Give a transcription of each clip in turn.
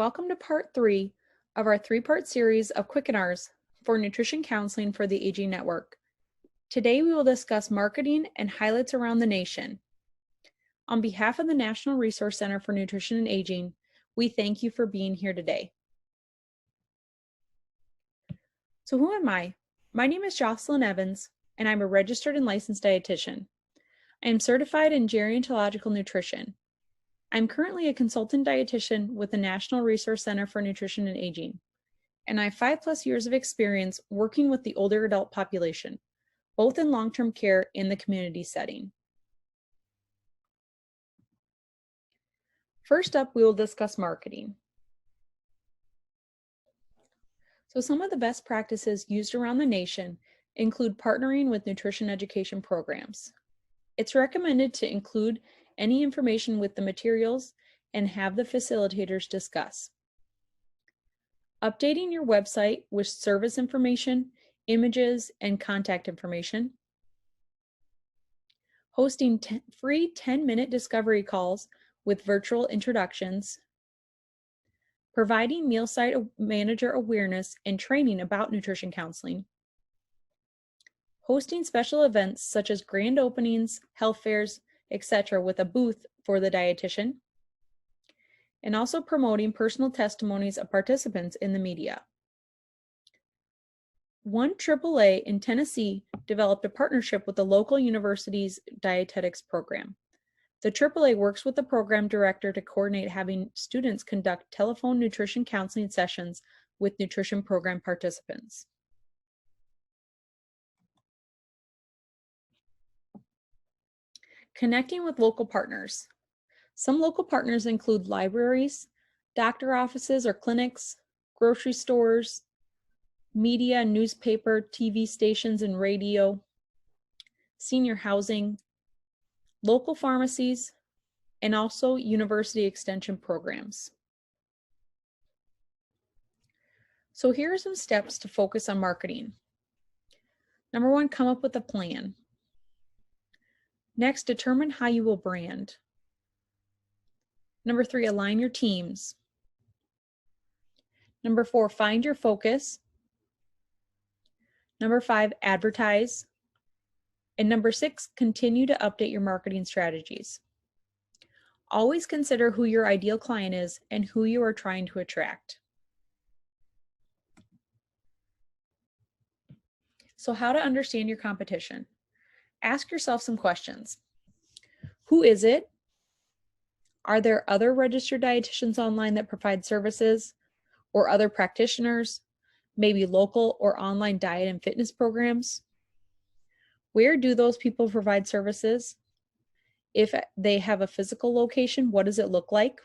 Welcome to part 3 of our 3-part series of Quickeners for Nutrition Counseling for the Aging Network. Today we will discuss marketing and highlights around the nation. On behalf of the National Resource Center for Nutrition and Aging, we thank you for being here today. So who am I? My name is Jocelyn Evans, and I'm a registered and licensed dietitian. I am certified in gerontological nutrition. I'm currently a consultant dietitian with the National Resource Center for Nutrition and Aging, and I have 5+ years of experience working with the older adult population, both in long-term care and the community setting. First up, we will discuss marketing. So some of the best practices used around the nation include partnering with nutrition education programs. It's recommended to include any information with the materials and have the facilitators discuss. Updating your website with service information, images, and contact information. Hosting free 10-minute discovery calls with virtual introductions. Providing meal site manager awareness and training about nutrition counseling. Hosting special events such as grand openings, health fairs, etc. with a booth for the dietitian. And also promoting personal testimonies of participants in the media. One AAA in Tennessee developed a partnership with the local university's dietetics program. The AAA works with the program director to coordinate having students conduct telephone nutrition counseling sessions with nutrition program participants. Connecting with local partners. Some local partners include libraries, doctor offices or clinics, grocery stores, media, newspaper, TV stations and radio, senior housing, local pharmacies, and also university extension programs. So here are some steps to focus on marketing. Number 1, come up with a plan. Next, determine how you will brand. Number 3, align your teams. Number 4, find your focus. Number 5, advertise. And number 6, continue to update your marketing strategies. Always consider who your ideal client is and who you are trying to attract. So how to understand your competition? Ask yourself some questions. Who is it? Are there other registered dietitians online that provide services, or other practitioners, maybe local or online diet and fitness programs? Where do those people provide services? If they have a physical location, what does it look like?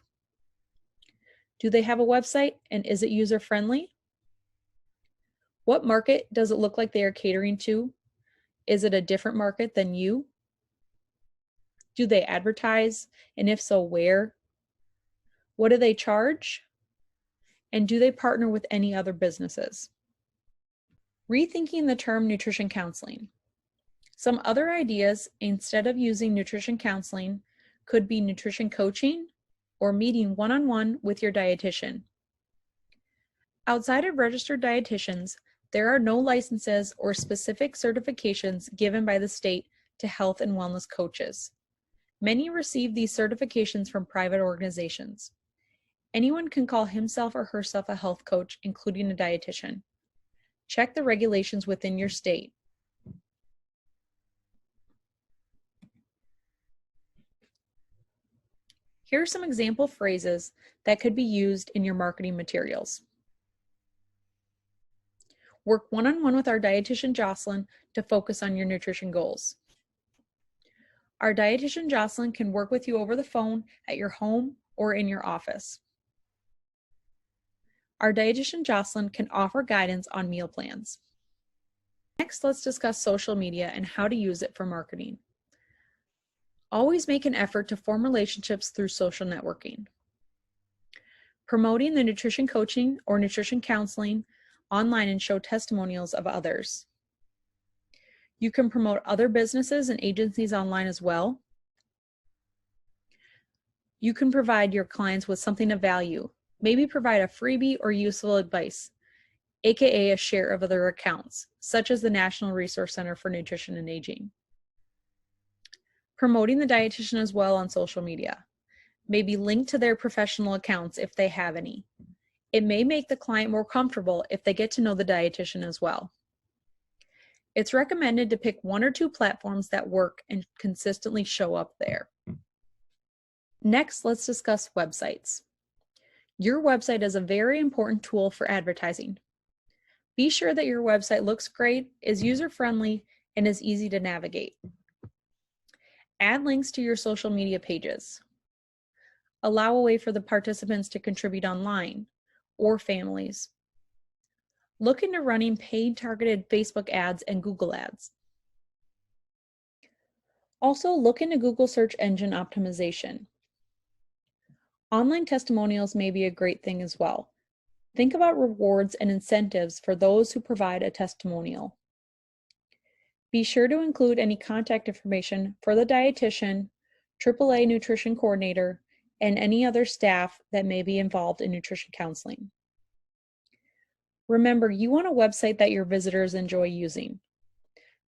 Do they have a website, and is it user-friendly? What market does it look like they are catering to? Is it a different market than you? Do they advertise? And if so, where? What do they charge? And do they partner with any other businesses? Rethinking the term nutrition counseling. Some other ideas, instead of using nutrition counseling, could be nutrition coaching or meeting one-on-one with your dietitian. Outside of registered dietitians, there are no licenses or specific certifications given by the state to health and wellness coaches. Many receive these certifications from private organizations. Anyone can call himself or herself a health coach, including a dietitian. Check the regulations within your state. Here are some example phrases that could be used in your marketing materials. Work one-on-one with our dietitian Jocelyn to focus on your nutrition goals. Our dietitian Jocelyn can work with you over the phone at your home or in your office. Our dietitian Jocelyn can offer guidance on meal plans. Next, let's discuss social media and how to use it for marketing. Always make an effort to form relationships through social networking. Promoting the nutrition coaching or nutrition counseling online and show testimonials of others. You can promote other businesses and agencies online as well. You can provide your clients with something of value, Maybe provide a freebie or useful advice, aka a share of other accounts, such as the National Resource Center for Nutrition and Aging. Promoting the dietitian as well on social media. Maybe link to their professional accounts if they have any. It may make the client more comfortable if they get to know the dietitian as well. It's recommended to pick 1 or 2 platforms that work and consistently show up there. Next, let's discuss websites. Your website is a very important tool for advertising. Be sure that your website looks great, is user-friendly, and is easy to navigate. Add links to your social media pages. Allow a way for the participants to contribute online or families. Look into running paid targeted Facebook ads and Google ads. Also, look into Google search engine optimization. Online testimonials may be a great thing as well. Think about rewards and incentives for those who provide a testimonial. Be sure to include any contact information for the dietitian, AAA nutrition coordinator, and any other staff that may be involved in nutrition counseling. Remember, you want a website that your visitors enjoy using.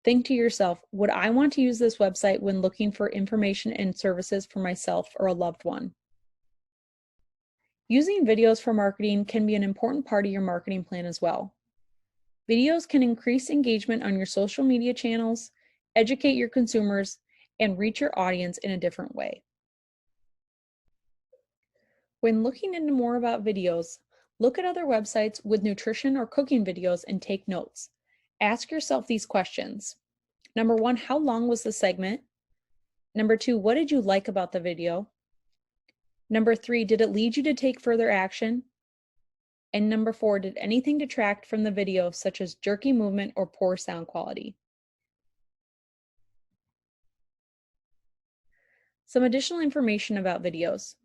Think to yourself, would I want to use this website when looking for information and services for myself or a loved one? Using videos for marketing can be an important part of your marketing plan as well. Videos can increase engagement on your social media channels, educate your consumers, and reach your audience in a different way. When looking into more about videos, look at other websites with nutrition or cooking videos and take notes. Ask yourself these questions. Number 1, how long was the segment? Number 2, what did you like about the video? Number 3, did it lead you to take further action? And number 4, did anything detract from the video, such as jerky movement or poor sound quality? Some additional information about videos.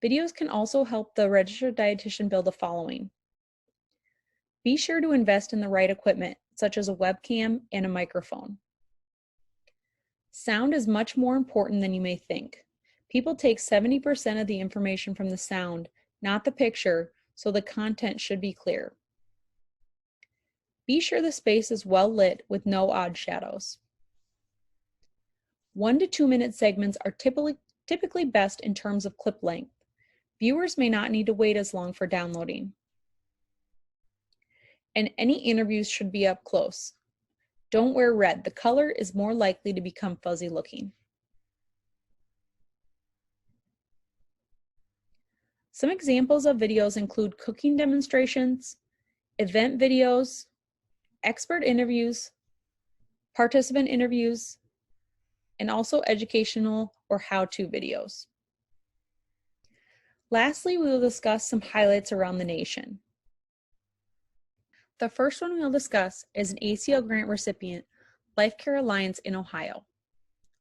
Videos can also help the registered dietitian build a following. Be sure to invest in the right equipment, such as a webcam and a microphone. Sound is much more important than you may think. People take 70% of the information from the sound, not the picture, so the content should be clear. Be sure the space is well lit with no odd shadows. 1 to 2 minute segments are typically best in terms of clip length. Viewers may not need to wait as long for downloading. And any interviews should be up close. Don't wear red. The color is more likely to become fuzzy looking. Some examples of videos include cooking demonstrations, event videos, expert interviews, participant interviews, and also educational or how-to videos. Lastly, we will discuss some highlights around the nation. The first one we'll discuss is an ACL grant recipient, Life Care Alliance in Ohio.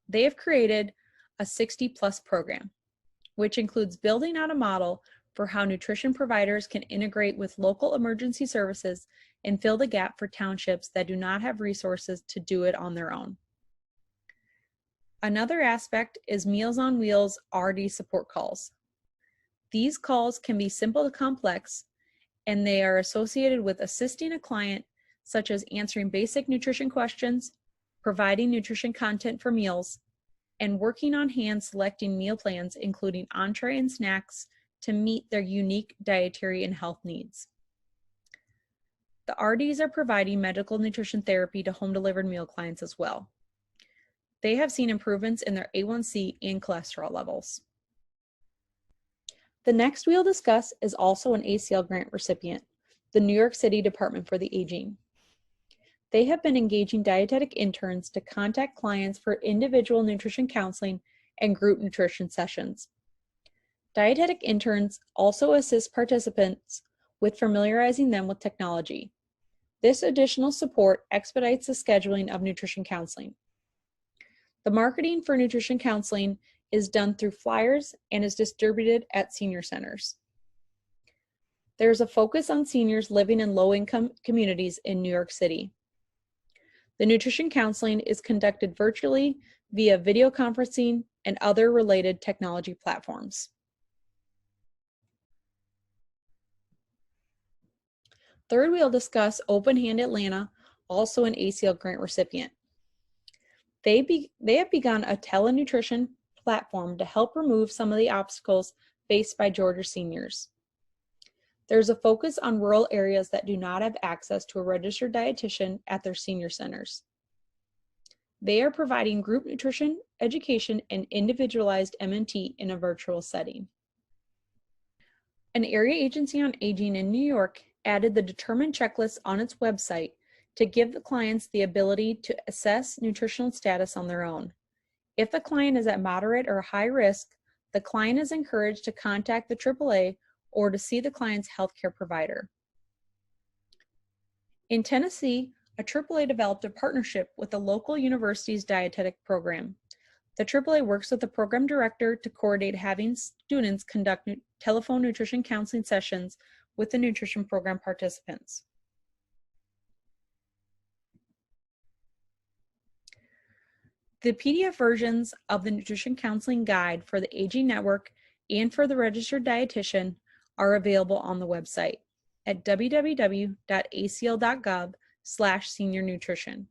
They have created a 60+ program, which includes building out a model for how nutrition providers can integrate with local emergency services and fill the gap for townships that do not have resources to do it on their own. Another aspect is Meals on Wheels RD support calls. These calls can be simple to complex, and they are associated with assisting a client, such as answering basic nutrition questions, providing nutrition content for meals, and working on hand selecting meal plans, including entree and snacks, to meet their unique dietary and health needs. The RDs are providing medical nutrition therapy to home-delivered meal clients as well. They have seen improvements in their A1C and cholesterol levels. The next we'll discuss is also an ACL grant recipient, the New York City Department for the Aging. They have been engaging dietetic interns to contact clients for individual nutrition counseling and group nutrition sessions. Dietetic interns also assist participants with familiarizing them with technology. This additional support expedites the scheduling of nutrition counseling. The marketing for nutrition counseling is done through flyers and is distributed at senior centers. There is a focus on seniors living in low-income communities in New York City. The nutrition counseling is conducted virtually via video conferencing and other related technology platforms. Third, we'll discuss Open Hand Atlanta, also an ACL grant recipient. They have begun a telenutrition platform to help remove some of the obstacles faced by Georgia seniors. There's a focus on rural areas that do not have access to a registered dietitian at their senior centers. They are providing group nutrition, education, and individualized MNT in a virtual setting. An area agency on aging in New York added the Determine checklist on its website to give the clients the ability to assess nutritional status on their own. If the client is at moderate or high risk, the client is encouraged to contact the AAA or to see the client's healthcare provider. In Tennessee, a AAA developed a partnership with the local university's dietetic program. The AAA works with the program director to coordinate having students conduct telephone nutrition counseling sessions with the nutrition program participants. The PDF versions of the Nutrition Counseling Guide for the Aging Network and for the registered dietitian are available on the website at www.acl.gov/seniornutrition.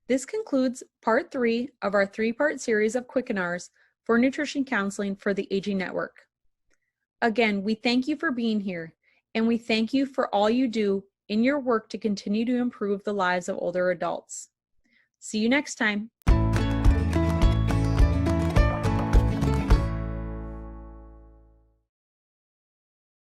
This concludes part 3 of our 3-part series of Quickeners for nutrition counseling for the Aging Network. Again, we thank you for being here, and we thank you for all you do in your work to continue to improve the lives of older adults. See you next time.